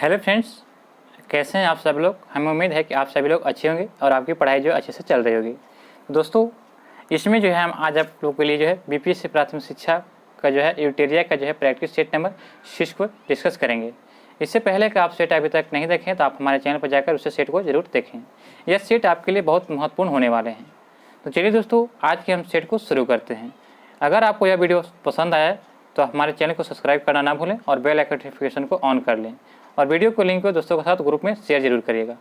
Hello friends, कैसे हैं आप सब लोग। हमें उम्मीद है कि आप सभी लोग अच्छे होंगे और आपकी पढ़ाई जो अच्छे से चल रही होगी। दोस्तों, इसमें जो है हम आज आप लोगों के लिए जो है बीपीएससी प्राथमिक शिक्षा का जो है यूटेरिया का जो है प्रैक्टिस सेट नंबर 6 को डिस्कस करेंगे। इससे पहले कि आप सेट अभी तक नहीं देखें तो आप हमारे चैनल पर जाकर उस सेट को जरूर देखें। यह सेट आपके लिए बहुत महत्वपूर्ण होने वाले हैं। तो चलिए दोस्तों, आज के हम सेट को शुरू करते हैं। अगर आपको यह वीडियो पसंद आया तो हमारे चैनल को सब्सक्राइब करना ना भूलें और बेल आइकन नोटिफिकेशन को ऑन कर लें और वीडियो को लिंक को दोस्तों के साथ ग्रुप में शेयर जरूर करिएगा।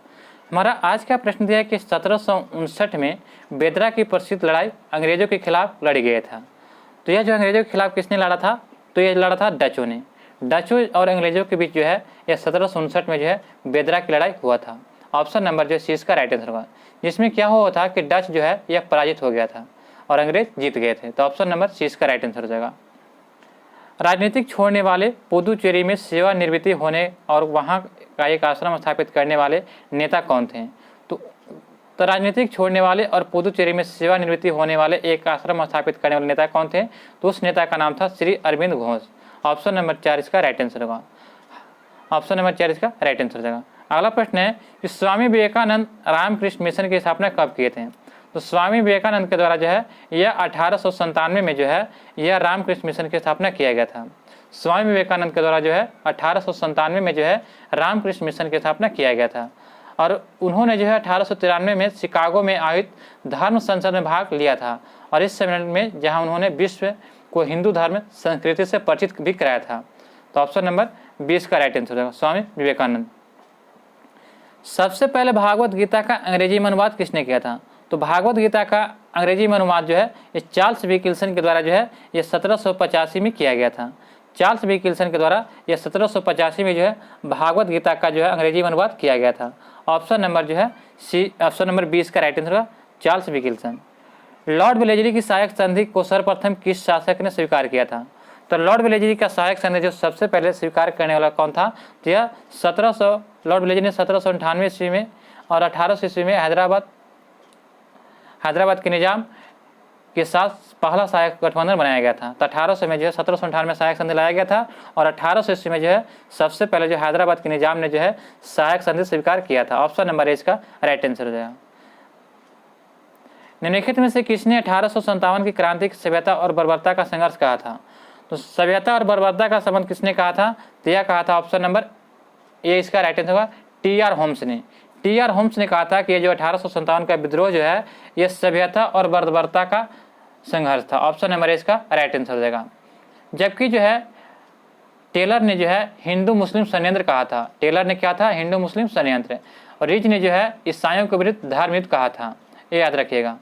हमारा आज का प्रश्न दिया है कि 1759 में बेदरा की प्रसिद्ध लड़ाई अंग्रेजों के खिलाफ लड़ी गया था। तो यह जो अंग्रेजों के खिलाफ किसने लड़ा था, तो यह लड़ा था डचों ने। डचों और अंग्रेजों के बीच जो है यह 1759 में जो है बेदरा की लड़ाई हुआ था। ऑप्शन नंबर जो सी इसका राइट आंसर होगा, जिसमें क्या हुआ था कि डच जो है यह पराजित हो गया था और अंग्रेज जीत गए थे। तो ऑप्शन नंबर सी इसका राइट आंसर हो जाएगा। राजनीतिक छोड़ने वाले पुदुचेरी में सेवानिवृत्ति होने और वहां का एक आश्रम स्थापित करने वाले नेता कौन थे। तो राजनीतिक छोड़ने वाले और पुदुचेरी में सेवानिवृत्ति होने वाले एक आश्रम स्थापित करने वाले नेता कौन थे, तो उस नेता का नाम था श्री अरविंद घोष। ऑप्शन नंबर 4 इसका राइट आंसर होगा। ऑप्शन नंबर 4 इसका राइट आंसर हो जाएगा। अगला प्रश्न है कि स्वामी विवेकानंद रामकृष्ण मिशन की स्थापना कब किए थे। तो स्वामी विवेकानंद के द्वारा जो है यह 1897 में जो है यह रामकृष्ण मिशन की स्थापना किया गया था। स्वामी विवेकानंद के द्वारा जो है 1897 में जो है रामकृष्ण मिशन की स्थापना किया गया था और उन्होंने जो है 1893 में शिकागो में आयोजित धर्म संसद में भाग लिया था और इस सम्मेलन में जहां उन्होंने विश्व को हिंदू धर्म संस्कृति से परिचित भी कराया था। तो ऑप्शन नंबर 20 का राइट आंसर होगा स्वामी विवेकानंद। सबसे पहले भागवत गीता का अंग्रेजी में अनुवाद किसने किया था। तो भागवत गीता का अंग्रेजी में अनुवाद जो है ये चार्ल्स विकिल्सन के द्वारा जो है ये 1785 में किया गया था। चार्ल्स विकिल्सन के द्वारा ये 1785 में जो है भागवत गीता का जो है अंग्रेजी में अनुवाद किया गया था। ऑप्शन नंबर जो है सी, ऑप्शन नंबर 20 का राइट आंसर होगा चार्ल्स विकिल्सन। लॉर्ड वेलेजरी की सहायक संधि को सर्वप्रथम किस शासक ने स्वीकार किया था। तो लॉर्ड वेलेजरी का सहायक संधि जो सबसे पहले स्वीकार करने वाला कौन था, तो यह लॉर्ड वेलेजरी ने 1798 ईस्वी में और 1800 ईस्वी में हैदराबाद के निजाम के साथ पहला सहायक गठबंधन बनाया गया था। तो 1800 में जो है 1798 में सहायक संधि लाया गया था और 1800 ईस्वी में जो है सबसे पहले जो हैदराबाद के निजाम ने जो है सहायक संधि स्वीकार किया था। ऑप्शन नंबर ए इसका राइट आंसर हो जाएगा। निम्नलिखित में से किसने 1857 की क्रांति सभ्यता और बर्बरता का संघर्ष कहा था। तो सभ्यता और बर्बरता का संबंध किसने कहा था, तो यह कहा था ऑप्शन नंबर ए इसका राइट आंसर होगा टी.आर. होम्स ने। टी.आर. होम्स ने कहा था कि ये जो 1857 का विद्रोह जो है यह सभ्यता और बर्बरता का संघर्ष था। ऑप्शन नंबर ए इसका राइट आंसर हो जाएगा। जबकि जो है टेलर ने जो है हिंदू मुस्लिम षड्यंत्र कहा था। टेलर ने क्या था, हिंदू मुस्लिम षड्यंत्र। और रिच ने जो है ईसाइयों के विरुद्ध धर्म युद्ध कहा था, ये याद रखिएगा।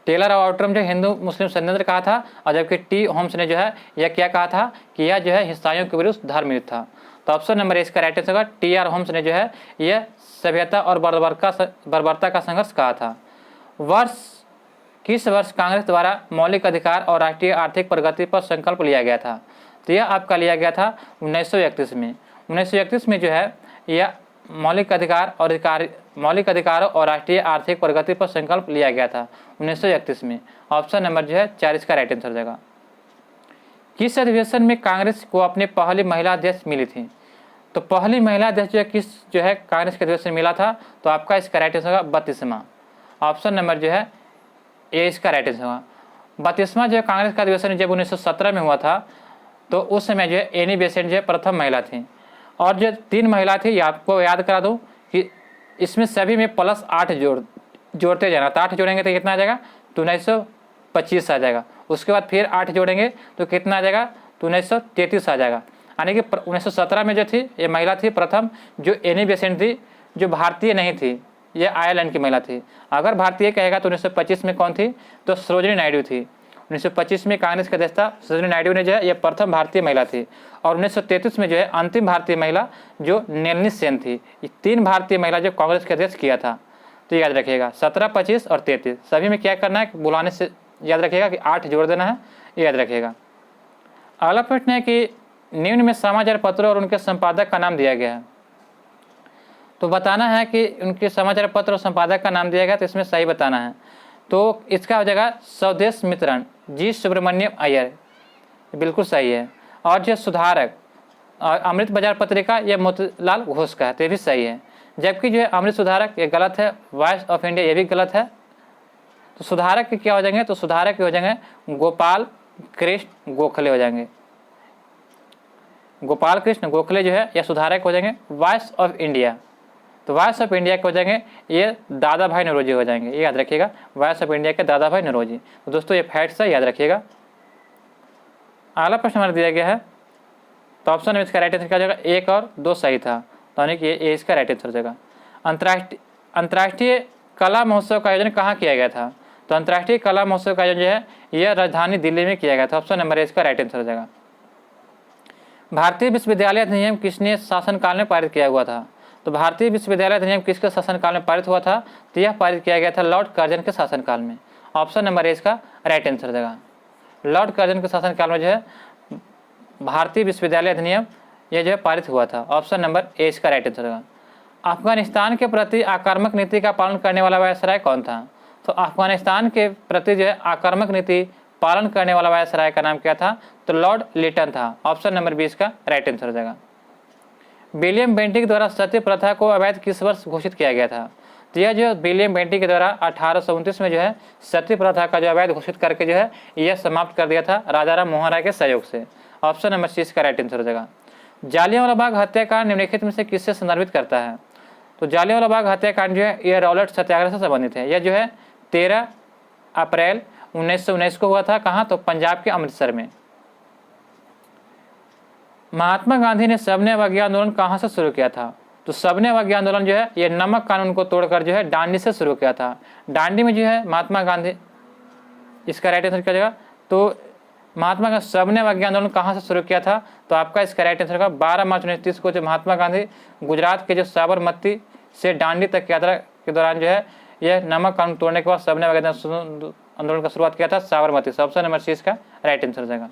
टेलर और आउटरम जो हिंदू मुस्लिम षड्यंत्र कहा था और जबकि टी होम्स ने जो है यह क्या कहा था कि यह जो है ईसाइयों के विरुद्ध धर्म युद्ध था। तो ऑप्शन नंबर ए इसका राइट आंसर होगा टी.आर. होम्स ने जो है यह सभ्यता और बर्बरता का संघर्ष कहा था। किस वर्ष कांग्रेस द्वारा मौलिक अधिकार और राष्ट्रीय आर्थिक प्रगति पर संकल्प लिया गया था। तो यह आपका लिया गया था 1931 में। 1931 में जो है यह मौलिक अधिकारों और राष्ट्रीय आर्थिक प्रगति पर संकल्प लिया गया था 1931 में। ऑप्शन नंबर जो है 4 इसका राइट आंसर हो जाएगा। किस अधिवेशन में कांग्रेस को अपने पहली महिला अध्यक्ष मिली थी। तो पहली महिला अध्यक्ष जो है कांग्रेस के अधिवेशन मिला था, तो आपका इसका राइट आंसर होगा 32वां। ऑप्शन नंबर जो है ए इसका राइट आंसर होगा। 32वां जो है कांग्रेस का अधिवेशन जब 1917 में हुआ था, तो उस समय जो है एनी बेसेंट जो है प्रथम महिला थी। और जो 3 महिला थी, ये आपको याद करा दूं कि इसमें सभी में +8 जोड़ते जाना। तो 8 जोड़ेंगे तो कितना आ जाएगा, तो 1925 आ जाएगा। उसके बाद फिर 8 जोड़ेंगे तो कितना आ जाएगा, तो 1933 आ जाएगा। यानी कि 1917 में जो थी ये महिला थी प्रथम, जो एनी बेसेंट थी, जो भारतीय नहीं थी, ये आयरलैंड की महिला थी। अगर भारतीय कहेगा तो 1925 में कौन थी, तो सरोजिनी नायडू थी। 1925 में कांग्रेस के अध्यक्ष सरोजिनी नायडू ने जो है यह प्रथम भारतीय महिला थी। और 1933 में जो है अंतिम भारतीय महिला जो नलिनी सेन थी। ये 3 भारतीय महिला जो कांग्रेस के अध्यक्ष किया था। तो याद रखिएगा 17, 25 और 33 सभी में क्या करना है, बुलाने से याद रखिएगा कि 8 जोड़ देना है, ये याद रखिएगा। अगला प्रश्न है कि निम्न में समाचार पत्रों और उनके संपादक का नाम दिया गया है। तो बताना है कि उनके समाचार पत्र और संपादक का नाम दिया गया, तो इसमें सही बताना है। तो इसका हो जाएगा स्वदेश मित्रण जी सुब्रमण्यम अय्यर, बिल्कुल सही है। और जो सुधारक और अमृत बाजार पत्रिका ये मोतीलाल घोष का है, तो ये भी सही है। जबकि जो है अमृत सुधारक ये गलत है, वॉइस ऑफ इंडिया ये भी गलत है। तो सुधारक के क्या हो जाएंगे, तो सुधारक के हो जाएंगे गोपाल कृष्ण गोखले हो जाएंगे। गोपाल कृष्ण गोखले जो है ये सुधारक हो जाएंगे वॉइस ऑफ इंडिया। तो वॉइस ऑफ इंडिया के हो जाएंगे ये दादा भाई नौरोजी हो जाएंगे, ये याद रखिएगा, वॉइस ऑफ इंडिया के दादा भाई नौरोजी। तो दोस्तों ये फैक्ट्स है, याद रखिएगा। अगला प्रश्न हमारा दिया गया है, तो ऑप्शन में इसका राइट आंसर क्या हो जाएगा, 1 और 2 सही था, तो यानी कि ये इसका राइट आंसर हो जाएगा। अंतर्राष्ट्रीय कला महोत्सव का आयोजन कहाँ किया गया था, तो अंतर्राष्ट्रीय कला महोत्सव का आयोजन जो है यह राजधानी दिल्ली में किया गया था। ऑप्शन नंबर इसका राइट आंसर हो जाएगा। भारतीय विश्वविद्यालय अधिनियम किसने शासनकाल में पारित किया हुआ था, तो भारतीय विश्वविद्यालय अधिनियम किसके शासनकाल में पारित हुआ था, तो यह पारित किया गया था लॉर्ड कर्जन के शासनकाल में। ऑप्शन नंबर इसका राइट आंसर हो जाएगा। लॉर्ड कर्जन के शासनकाल में जो है भारतीय विश्वविद्यालय अधिनियम यह जो है पारित हुआ था। ऑप्शन नंबर ए इसका राइट आंसर होगा। अफगानिस्तान के प्रति आक्रामक नीति का पालन करने वाला वायसराय कौन था, तो अफगानिस्तान के प्रति जो है आक्रामक नीति पालन करने वाला वायसराय का नाम क्या था, तो लॉर्ड लिटन था। ऑप्शन नंबर 20 का राइट आंसर हो जाएगा। विलियम बेंटिक द्वारा सत्य प्रथा को अवैध किस वर्ष घोषित किया गया था, तो यह जो विलियम बेंटिक के द्वारा 1829 में जो है सत्य प्रथा का जो अवैध घोषित करके जो है यह समाप्त कर दिया था राजाराम मोहन राय के सहयोग से। ऑप्शन नंबर 30 का राइट आंसर हो जाएगा। जालियांवाला बाग हत्याकांड निम्नलिखित में से किससे संदर्भित करता है, तो जालियांवाला बाग हत्याकांड जो है यह रॉलेट सत्याग्रह से संबंधित है। यह जो है 13 अप्रैल 1919 को हुआ था, कहाँ, तो पंजाब के अमृतसर में। महात्मा गांधी ने सबने अवज्ञा आंदोलन कहाँ से शुरू किया था, तो सबने अवज्ञा आंदोलन जो है ये नमक कानून को तोड़कर जो है डांडी से शुरू किया था। डांडी में जो है महात्मा गांधी, इसका राइट आंसर क्या हो जाएगा, तो महात्मा गांधी सबने अवज्ञा आंदोलन कहाँ से शुरू किया था, तो आपका इसका राइट आंसर होगा 12 मार्च 1930 को जो महात्मा गांधी गुजरात के जो साबरमती से डांडी तक की यात्रा के दौरान जो है यह नमक कानून तोड़ने के बाद सबने अवज्ञा आंदोलन का शुरुआत किया था साबरमती से। ऑप्शन नंबर 30 का राइट आंसर हो जाएगा।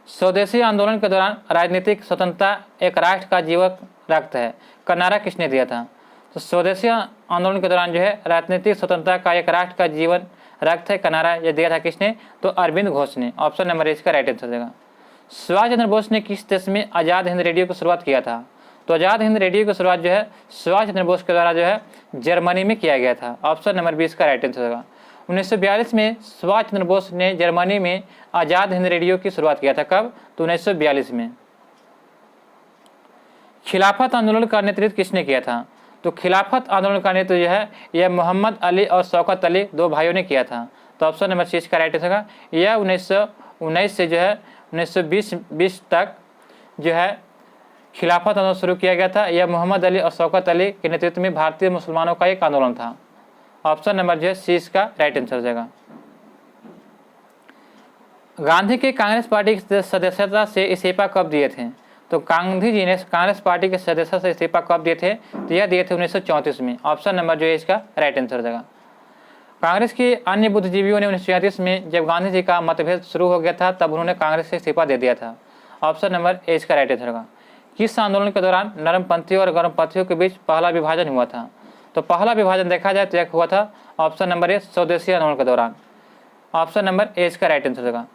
स्वदेशी आंदोलन के दौरान राजनीतिक स्वतंत्रता एक राष्ट्र का जीवक रक्त है का नारा किसने दिया था, तो स्वदेशी आंदोलन के दौरान जो है राजनीतिक स्वतंत्रता का एक राष्ट्र का जीवन रक्त है का नारा यह दिया था किसने, तो अरविंद घोष ने। ऑप्शन नंबर इसका राइट आंसर देगा। सुभाष चंद्र बोस ने किस देश में आज़ाद हिंद रेडियो की शुरुआत किया था, तो आज़ाद हिंद रेडियो की शुरुआत जो है सुभाष चंद्र बोस के द्वारा जो है जर्मनी में किया गया था। ऑप्शन नंबर 20 का राइट आंसर होगा। 1942 में सुभाष चंद्र बोस ने जर्मनी में आज़ाद हिंद रेडियो की शुरुआत किया था, कब, तो 1942 में। खिलाफत आंदोलन का नेतृत्व किसने किया था, तो खिलाफत आंदोलन का नेतृत्व जो है यह मोहम्मद अली और शौकत अली दो भाइयों ने किया था। तो ऑप्शन नंबर 6 का राइट आंसर होगा। यह 1919 से जो है 1920 तक जो है खिलाफत आंदोलन शुरू किया गया था। यह मोहम्मद अली और शौकत अली के नेतृत्व में भारतीय मुसलमानों का एक आंदोलन था। ऑप्शन नंबर जो है 6 का राइट आंसर हो जाएगा। गांधी के कांग्रेस पार्टी की सदस्यता से इस्तीफा कब दिए थे, तो गांधी जी ने कांग्रेस पार्टी के सदस्यता से इस्तीफा कब दिए थे, तो यह दिए थे 1934 में। ऑप्शन नंबर जो है इसका राइट आंसर हो जाएगा। कांग्रेस के अन्य बुद्धिजीवियों ने 1934 में जब गांधी जी का मतभेद शुरू हो गया था तब उन्होंने कांग्रेस से इस्तीफा दे दिया था। ऑप्शन नंबर ए इसका राइट आंसर होगा। किस आंदोलन के दौरान नरमपंथियों और गर्मपंथियों के बीच पहला विभाजन हुआ था, तो पहला विभाजन देखा जाए तो यह हुआ था ऑप्शन नंबर ए स्वदेशी आंदोलन के दौरान। ऑप्शन नंबर ए इसका राइट आंसर होगा।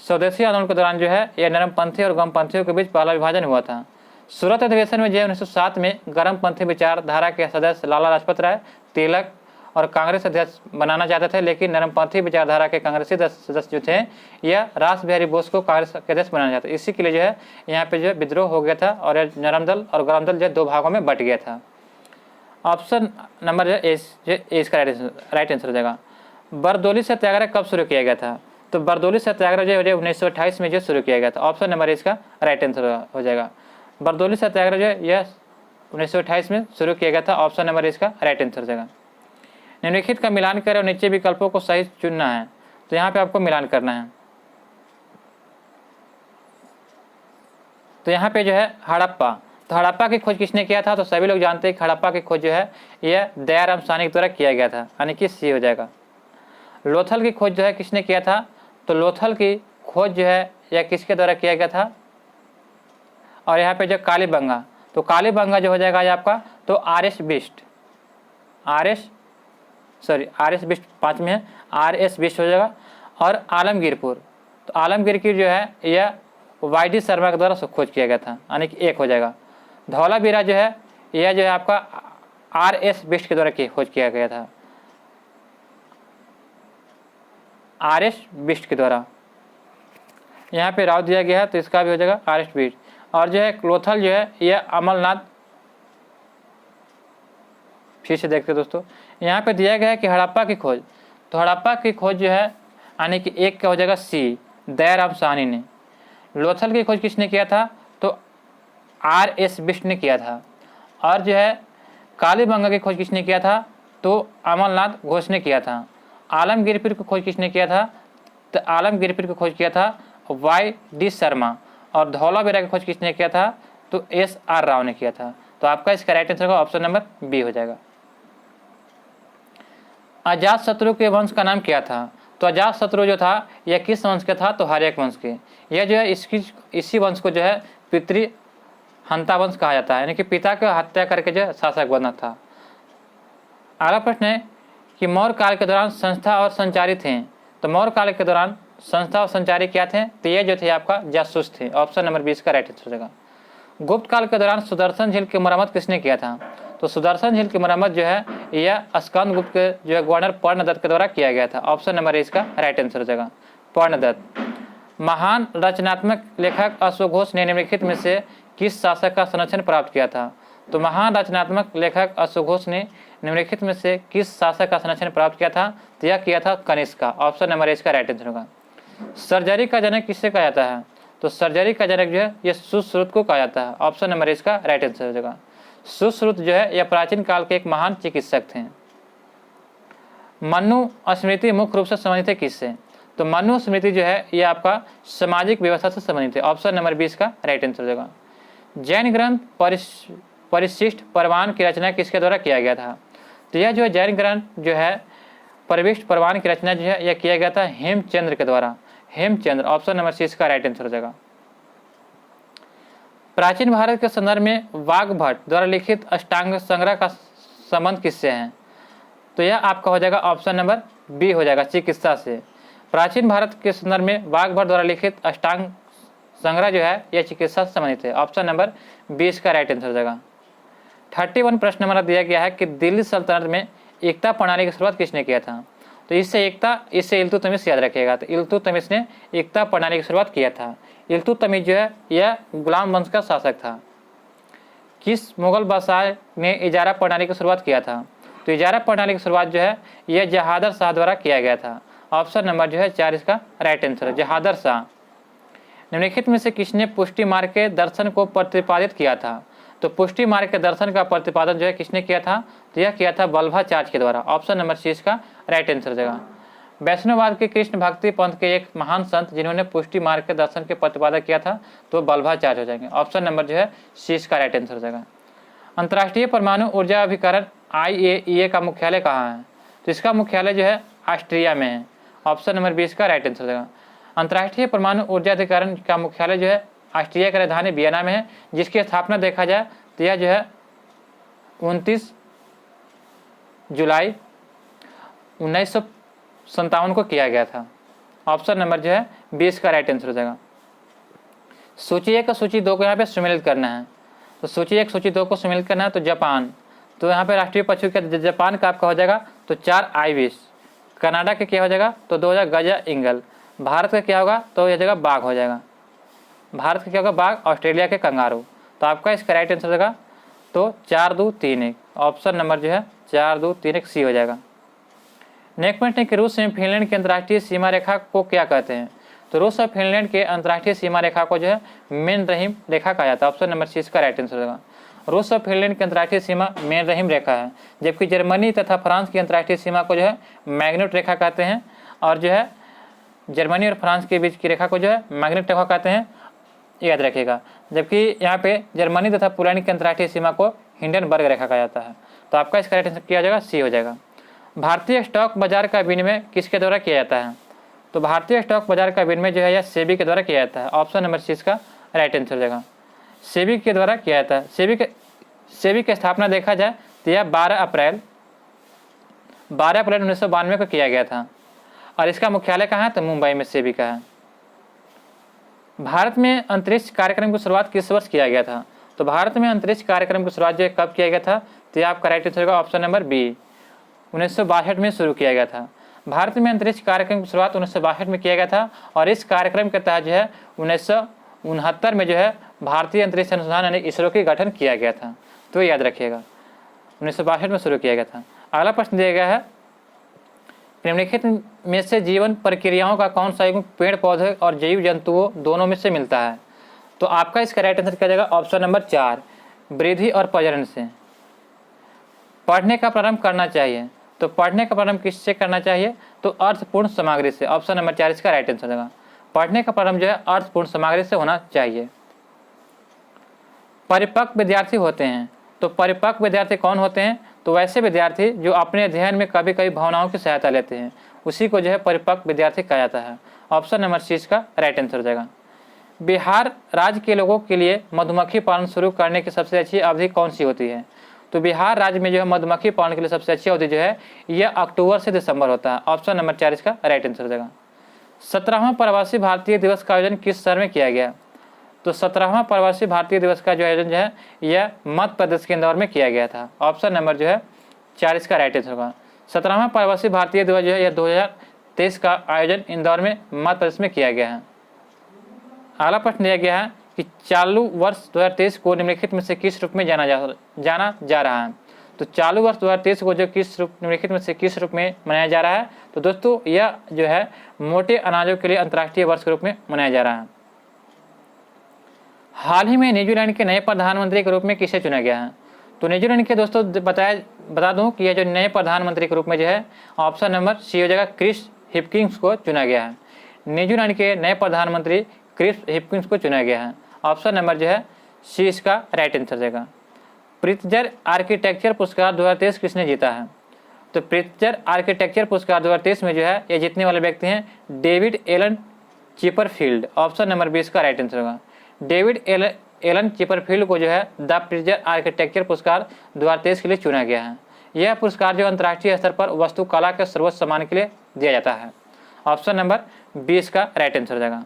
स्वदेशी आंदोलन के दौरान जो है यह नरमपंथी और गर्मपंथियों के बीच पहला विभाजन हुआ था। सूरत अधिवेशन में जो 1907 में गर्मपंथी विचारधारा के सदस्य लाला लाजपत राय तिलक और कांग्रेस अध्यक्ष बनाना चाहते थे, लेकिन नरमपंथी विचारधारा के कांग्रेसी सदस्य जो थे यह रास बिहारी बोस को कांग्रेस के अध्यक्ष बनाना चाहते। इसी के लिए जो है यहाँ पे जो है विद्रोह हो गया था और नरम दल और गर्म दल जो दो भागों में बट गया था। ऑप्शन नंबर जो इसका राइट आंसर हो जाएगा। बरदौली सत्याग्रह कब शुरू किया गया था, तो बरदौली सत्याग्रह जो है 1928 में जो शुरू किया गया था। ऑप्शन नंबर इसका राइट आंसर हो जाएगा। बरदौली सत्याग्रह जो है यह 1928 में शुरू किया गया था। ऑप्शन नंबर इसका राइट आंसर हो जाएगा। निम्नलिखित का मिलान करें और नीचे विकल्पों को सही चुनना है, तो यहाँ पे आपको मिलान करना है। तो यहाँ पे जो है हड़प्पा, तो हड़प्पा की खोज किसने किया था, तो सभी लोग जानते हैं कि हड़प्पा की खोज जो है यह दयाराम साहनी के द्वारा किया गया था, यानी कि सी हो जाएगा। लोथल की खोज जो है किसने किया था, तो लोथल की खोज जो है यह किसके द्वारा किया गया था। और यहाँ पे जो कालीबंगा, तो कालीबंगा जो हो जाएगा ये आपका तो आर एस बिस्ट 5 में है, RS बिस्ट हो जाएगा। और आलमगीरपुर, तो आलमगीर की जो है यह YD शर्मा के द्वारा खोज किया गया था, यानी कि 1 हो जाएगा। धौलावीरा जो है यह जो है आपका RS बिष्ट के द्वारा खोज किया गया था, RS बिष्ट के द्वारा। यहाँ पे राव दिया गया है तो इसका भी हो जाएगा RS बिष्ट। और जो है क्लोथल जो है यह अमलनाथ, फिर से देखते दोस्तों, यहाँ पे दिया गया है कि हड़प्पा की खोज, तो हड़प्पा की खोज जो है यानी कि 1 का हो जाएगा C, दयाराम साहनी ने। लोथल की खोज किसने किया था, तो RS बिष्ट ने किया था। और जो है कालीबंगा की खोज किसने किया था, तो अमलनाथ घोष ने किया था। आलमगीर पीर की खोज किसने किया था, तो आलमगीर पीर की खोज किया था YD शर्मा। और धौलावीरा की खोज किसने किया था, तो SR राव ने किया था। तो आपका इसका राइट आंसर होगा ऑप्शन नंबर B हो जाएगा। अजातशत्रु के वंश का नाम क्या था, तो अजातशत्रु जो था यह किस वंश का था, तो हर्यक वंश के। यह जो है इसी वंश को जो है पितृ हंता वंश कहा जाता है, यानी कि पिता को हत्या करके जो शासक बना था। अगला प्रश्न है कि मौर्य काल के दौरान संस्था और संचारी थे, तो मौर्य काल के दौरान संस्था और संचारी क्या थे, तो ये जो थे आपका जासूस थे। ऑप्शन नंबर 20 का राइट आंसर हो जाएगा। गुप्त काल के दौरान सुदर्शन झील की मरम्मत किसने किया था, तो सुदर्शन झील की मरम्मत जो है यह स्कंद गुप्त के जो है गवर्नर पर्णदत्त के द्वारा किया गया था। ऑप्शन नंबर A इसका राइट आंसर हो जाएगा, पर्णदत्त। महान रचनात्मक लेखक अश्वघोष ने निम्नलिखित में से किस शासक का संरक्षण प्राप्त किया था, तो महान रचनात्मक लेखक अश्वघोष ने निम्नलिखित में से किस शासक का संरक्षण प्राप्त किया था, तो यह किया था कनिष्क का। ऑप्शन नंबर A इसका राइट आंसर होगा। सर्जरी का जनक किससे कहा जाता है, तो सर्जरी का जनक जो है यह सुश्रुत को कहा जाता है। ऑप्शन नंबर A इसका राइट आंसर हो जाएगा। सुश्रुत जो है यह प्राचीन काल के एक महान चिकित्सक थे। मनु स्मृति मुख्य रूप से संबंधित है किससे, तो मनु स्मृति जो है यह आपका सामाजिक व्यवस्था से संबंधित है। ऑप्शन नंबर 20 का राइट आंसर हो जाएगा। जैन ग्रंथ परिशिष्ट परवान की रचना किसके द्वारा किया गया था, तो यह जो है जैन ग्रंथ जो है परिशिष्ट परवान की रचना जो है यह किया गया था हेमचंद्र के द्वारा, हेमचंद्र। ऑप्शन नंबर C इसका राइट आंसर हो जाएगा। प्राचीन भारत के संदर्भ में वाग्भट द्वारा लिखित अष्टांग संग्रह का संबंध किससे है, तो यह आपका हो जाएगा ऑप्शन नंबर B हो जाएगा, चिकित्सा से। प्राचीन भारत के संदर्भ में वाग्भट द्वारा लिखित अष्टांग संग्रह जो है यह चिकित्सा से संबंधित है। ऑप्शन नंबर 20 का राइट आंसर हो जाएगा। 31 प्रश्न हमारा दिया गया है कि दिल्ली सल्तनत में एकता प्रणाली की शुरुआत किसने किया था, तो इससे इल्तुतमिश याद रखिएगा। तो इल्तुतमिश ने एकता प्रणाली की शुरुआत किया था। इल्तुतमिश जो है यह गुलाम वंश का शासक था। किस मुगल बादशाह ने इजारा प्रणाली की शुरुआत किया था, तो इजारा प्रणाली की शुरुआत जो है यह जहादर शाह द्वारा किया गया था। ऑप्शन नंबर जो है 4 इसका राइट आंसर है, जहादर शाह। निम्नलिखित में से किसने पुष्टि मार्ग के दर्शन को प्रतिपादित किया था, तो पुष्टि मार्ग के दर्शन का प्रतिपादन जो है किसने किया था, तो यह किया था वल्लभाचार्य के द्वारा। ऑप्शन नंबर C इसका राइट आंसर हो जाएगा। वैष्णववाद के कृष्ण भक्ति पंथ के एक महान संत जिन्होंने पुष्टि मार्ग के दर्शन के प्रतिपादन किया था, तो वल्लभाचार्य हो जाएंगे। ऑप्शन नंबर जो है C इसका राइट आंसर हो जाएगा। अंतर्राष्ट्रीय परमाणु ऊर्जा अभिकरण IAEA का मुख्यालय कहाँ है, तो इसका मुख्यालय जो है ऑस्ट्रिया में है। ऑप्शन नंबर 20 का राइट आंसर हो जाएगा। अंतर्राष्ट्रीय परमाणु ऊर्जा अधिकरण का मुख्यालय जो है ऑस्ट्रिया की राजधानी वियना में है, जिसकी स्थापना देखा जाए तो यह जो है 29 जुलाई 1957 को किया गया था। ऑप्शन नंबर जो है 20 का राइट आंसर हो जाएगा। सूची 1 और सूची 2 को यहाँ पे सम्मिलित करना है, तो सूची 1 सूची 2 को सम्मिलित करना है। तो जापान, तो यहाँ पे राष्ट्रीय पशु का जापान का आपका हो जाएगा तो 4 आइविस। कनाडा के क्या हो जाएगा, तो 2 हो जाएगा गजा इंगल। भारत का क्या होगा, तो यह जगह बाघ हो जाएगा। भारत का क्या होगा, बाघ। ऑस्ट्रेलिया के कंगारू। तो आपका इसका राइट आंसर हो जाएगा तो 4 2 3 1। ऑप्शन नंबर जो है 4 2 3 1 C हो जाएगा। नेक्स्ट पॉइंट है कि रूस एवं फिनलैंड की अंतर्राष्ट्रीय सीमा रेखा को क्या कहते हैं, तो रूस और फिनलैंड के अंतर्राष्ट्रीय सीमा रेखा को जो है मेन रहीम रेखा कहा जाता है। ऑप्शन नंबर C इसका राइट आंसर हो जाएगा। रूस और फिनलैंड की अंतर्राष्ट्रीय सीमा मेन रहीम रेखा है, जबकि जर्मनी तथा फ्रांस की अंतर्राष्ट्रीय सीमा को जो है मैग्नेट रेखा कहते हैं। और जो है जर्मनी और फ्रांस के बीच की रेखा को जो है मैग्नेट रेखा कहते हैं, याद रखिएगा। जबकि यहाँ पे जर्मनी तथा पोलैंड की अंतर्राष्ट्रीय सीमा को हिंडनबर्ग रेखा कहा जाता है। तो आपका इसका राइट आंसर किया जाएगा C हो जाएगा। भारतीय स्टॉक बाजार का विनिमय किसके द्वारा किया जाता है, तो भारतीय स्टॉक बाजार का विनिमय जो है यह सेबी के द्वारा किया जाता है। ऑप्शन नंबर C इसका राइट आंसर हो जाएगा। सेबी के द्वारा किया जाता है। सेबी की स्थापना देखा जाए तो यह 12 अप्रैल 1992 को किया गया था। और इसका मुख्यालय कहाँ है, तो मुंबई में सेबी का है। भारत में अंतरिक्ष कार्यक्रम की शुरुआत किस वर्ष किया गया था? तो भारत में अंतरिक्ष कार्यक्रम की शुरुआत जो है कब किया गया था? तो ये आपका राइट आंसर होगा ऑप्शन नंबर बी, 1962 में शुरू किया गया था। भारत में अंतरिक्ष कार्यक्रम की शुरुआत 1962 में किया गया था और इस कार्यक्रम के तहत जो है 1969 में जो है भारतीय अंतरिक्ष अनुसंधान यानी इसरो का गठन किया गया था। तो याद रखिएगा 1962 में शुरू किया गया था। अगला प्रश्न दिया गया है, निम्नलिखित में से जीवन प्रक्रियाओं का कौन सा युग्म पेड़ पौधे और जीव जंतुओं दोनों में से मिलता है? तो आपका इसका राइट आंसर क्या जाएगा? ऑप्शन नंबर 4, वृद्धि और प्रजनन से। पढ़ने का प्रारंभ करना चाहिए, तो पढ़ने का प्रारंभ किससे करना चाहिए? तो अर्थपूर्ण सामग्री से। ऑप्शन नंबर 4 इसका राइट आंसर होगा। पढ़ने का प्रारंभ जो है अर्थपूर्ण सामग्री से होना चाहिए। परिपक्व विद्यार्थी होते हैं, तो परिपक्व विद्यार्थी कौन होते हैं? तो वैसे विद्यार्थी जो अपने अध्ययन में कभी कभी भावनाओं की सहायता लेते हैं, उसी को जो है परिपक्व विद्यार्थी कहा जाता है। ऑप्शन नंबर सी इसका राइट आंसर हो जाएगा। बिहार राज्य के लोगों के लिए मधुमक्खी पालन शुरू करने की सबसे अच्छी अवधि कौन सी होती है? तो बिहार राज्य में जो है मधुमक्खी पालन के लिए सबसे अच्छी अवधि जो है यह अक्टूबर से दिसंबर होता है। ऑप्शन नंबर 4 इसका राइट आंसर हो जाएगा। 17वां प्रवासी भारतीय दिवस का आयोजन किस शहर में किया गया? तो 17वां प्रवासी भारतीय दिवस का जो आयोजन जो है यह मध्य प्रदेश के इंदौर में किया गया था। ऑप्शन नंबर जो है 4 इसका राइट आंसर होगा। 17वां प्रवासी भारतीय दिवस जो है यह 2023 का आयोजन इंदौर में मध्य प्रदेश में किया गया है। अगला प्रश्न दिया गया है कि चालू वर्ष 2023 को निम्नलिखित में से किस रूप में जाना जा रहा है? तो चालू वर्ष 2023 को जो निम्नलिखित में से किस रूप में मनाया जा रहा है? तो दोस्तों यह जो है मोटे अनाजों के लिए अंतर्राष्ट्रीय वर्ष के रूप में मनाया जा रहा है। हाल ही में न्यूजीलैंड के नए प्रधानमंत्री के रूप में किसे चुना गया है? तो न्यूजीलैंड के दोस्तों बता दूं कि यह जो नए प्रधानमंत्री के रूप में जो है ऑप्शन नंबर सी हो जाएगा, क्रिस हिपकिंस को चुना गया है। न्यूजीलैंड के नए प्रधानमंत्री क्रिस हिपकिंस को चुना गया है। ऑप्शन नंबर जो है सी इसका राइट आंसर देगा। प्रित्जर आर्किटेक्चर पुरस्कार 2023 किसने जीता है? तो प्रित्जर आर्किटेक्चर पुरस्कार 2023 में जो है ये जीतने वाले व्यक्ति हैं David Alan Chipperfield. Option number 20 का राइट आंसर होगा। डेविड एलन चिपरफील्ड को जो है द प्रित्जर आर्किटेक्चर पुरस्कार 2023 के लिए चुना गया है। यह पुरस्कार जो अंतर्राष्ट्रीय स्तर पर वास्तुकला के सर्वोच्च सम्मान के लिए दिया जाता है। ऑप्शन नंबर 20 का राइट आंसर हो जाएगा।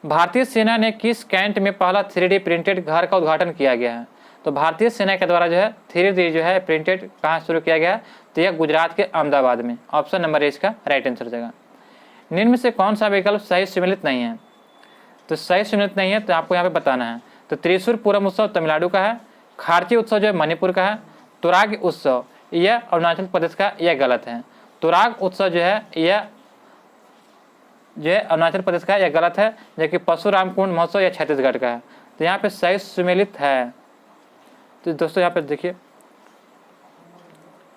भारतीय सेना ने किस कैंट में पहला 3D प्रिंटेड घर का उद्घाटन किया गया है? तो भारतीय सेना के द्वारा जो है 3D जो है प्रिंटेड कहाँ शुरू किया गया है? तो यह गुजरात के अहमदाबाद में। ऑप्शन नंबर ए इसका राइट आंसर हो जाएगा। निम्न में से कौन सा विकल्प सही सम्मिलित नहीं है? तो सही सम्मिलित नहीं है तो आपको यहाँ पे बताना है। तो त्रिशूर पूरम उत्सव तमिलनाडु का है, खारची उत्सव जो है मणिपुर का है, तुराग उत्सव यह अरुणाचल प्रदेश का, यह गलत है। तुराग उत्सव जो है यह अरुणाचल प्रदेश का, यह गलत है। जबकि परशुराम कुंड महोत्सव यह छत्तीसगढ़ का है। तो यहाँ पे सही सम्मिलित है। तो दोस्तों यहाँ पे देखिए,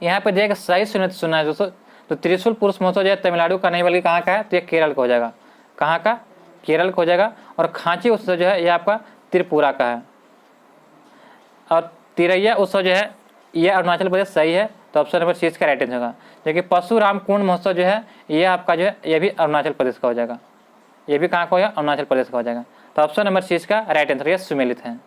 यहाँ पे देखिए सही सम्मिलित सुनना है दोस्तों। तो त्रिशूल पुरुष महोत्सव जो है तमिलनाडु का नहीं बल्कि कहाँ का है? तो यह केरल का हो जाएगा। कहाँ का? केरल का हो जाएगा। और खांची उत्सव जो है यह आपका त्रिपुरा का है। और तिरैया उत्सव जो है यह अरुणाचल प्रदेश सही है। तो ऑप्शन नंबर सी इसका राइट आंसर होगा। जबकि परशुराम कुंड महोत्सव जो है यह आपका जो है यह भी अरुणाचल प्रदेश का हो जाएगा। ये भी कहाँ का होगा? अरुणाचल प्रदेश का हो जाएगा। तो ऑप्शन नंबर सी इसका राइट आंसर, यह सुमेलित है।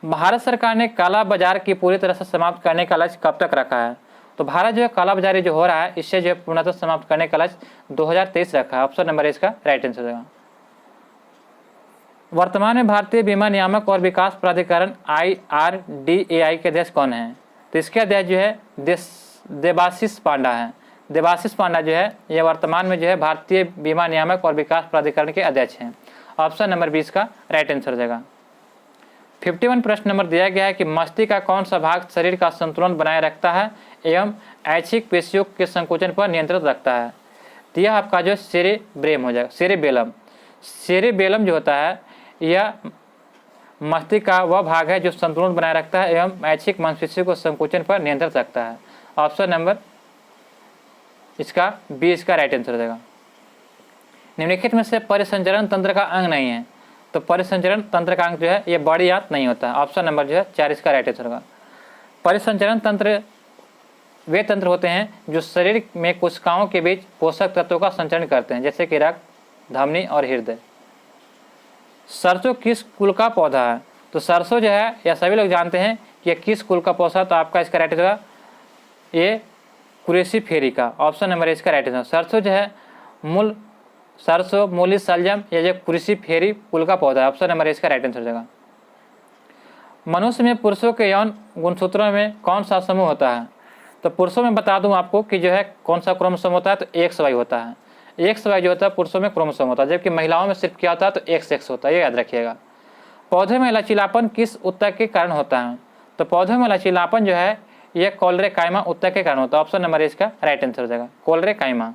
भारत सरकार ने काला बाजार की पूरी तरह से समाप्त करने का लक्ष्य कब तक रखा है? तो भारत जो है काला बाजारी जो हो रहा है इससे जो है पूर्णतः समाप्त करने का लक्ष्य 2023 रखा है। ऑप्शन नंबर इसका राइट आंसर होगा। वर्तमान में भारतीय बीमा नियामक और विकास प्राधिकरण IRDAI के अध्यक्ष कौन है? तो इसके अध्यक्ष जो है देबाशीष पांडा है। देबाशीष पांडा जो है यह वर्तमान में जो है भारतीय बीमा नियामक और विकास प्राधिकरण के अध्यक्ष हैं। ऑप्शन नंबर 20 का राइट आंसर हो जाएगा। 51 प्रश्न नंबर दिया गया है कि मस्तिष्क का कौन सा भाग शरीर का संतुलन बनाए रखता है एवं ऐच्छिक पेशियों के संकोचन पर नियंत्रण रखता है? तो यह आपका जो सेरेब्रम हो जाएगा, सेरेबेलम। सेरेबेलम जो होता है यह मस्तिष्क का वह भाग है जो संतुलन बनाए रखता है एवं ऐच्छिक मांसपेशियों को संकोचन पर नियंत्रण रखता है। ऑप्शन नंबर इसका 20 का राइट आंसर हो जाएगा। निम्नलिखित में से परिसंचरण तंत्र का अंग नहीं है? तो परिसंचरण तंत्र का अंग जो है यह बड़ी आंत नहीं होता। ऑप्शन नंबर जो है 4 इसका राइट आंसर होगा। परिसंचरण तंत्र वे तंत्र होते हैं जो शरीर में कोशिकाओं के बीच पोषक तत्वों का संचरण करते हैं, जैसे कि रक्त, धमनी और हृदय। सरसों किस कुल का पौधा है? तो सरसों जो है यह सभी लोग जानते हैं कि यह किस कुल का पौधा, तो आपका इसका राइट आंसर होगा ये कुरेसी फेरी का। ऑप्शन नंबर इसका राइट आंसर। सरसों जो है मूल सरसों, मूली, शलजम या जो कुर्सी फेरी फूल का पौधा है। ऑप्शन नंबर इसका राइट आंसर हो जाएगा। मनुष्य में पुरुषों के यौन गुणसूत्रों में कौन सा समूह होता है? तो पुरुषों में बता दूं आपको कि जो है कौन सा क्रोमोसोम होता है, तो XY होता है। XY जो होता है पुरुषों में क्रोमोसोम होता है, जबकि महिलाओं में सिर्फ क्या होता है, तो XX होता है, ये याद रखिएगा। पौधे में लचीलापन किस ऊतक के कारण होता है? तो पौधे में लचीलापन जो है यह कोलेरेकाइमा ऊतक के कारण होता है। ऑप्शन नंबर इसका राइट आंसर हो जाएगा, कोलेरेकाइमा।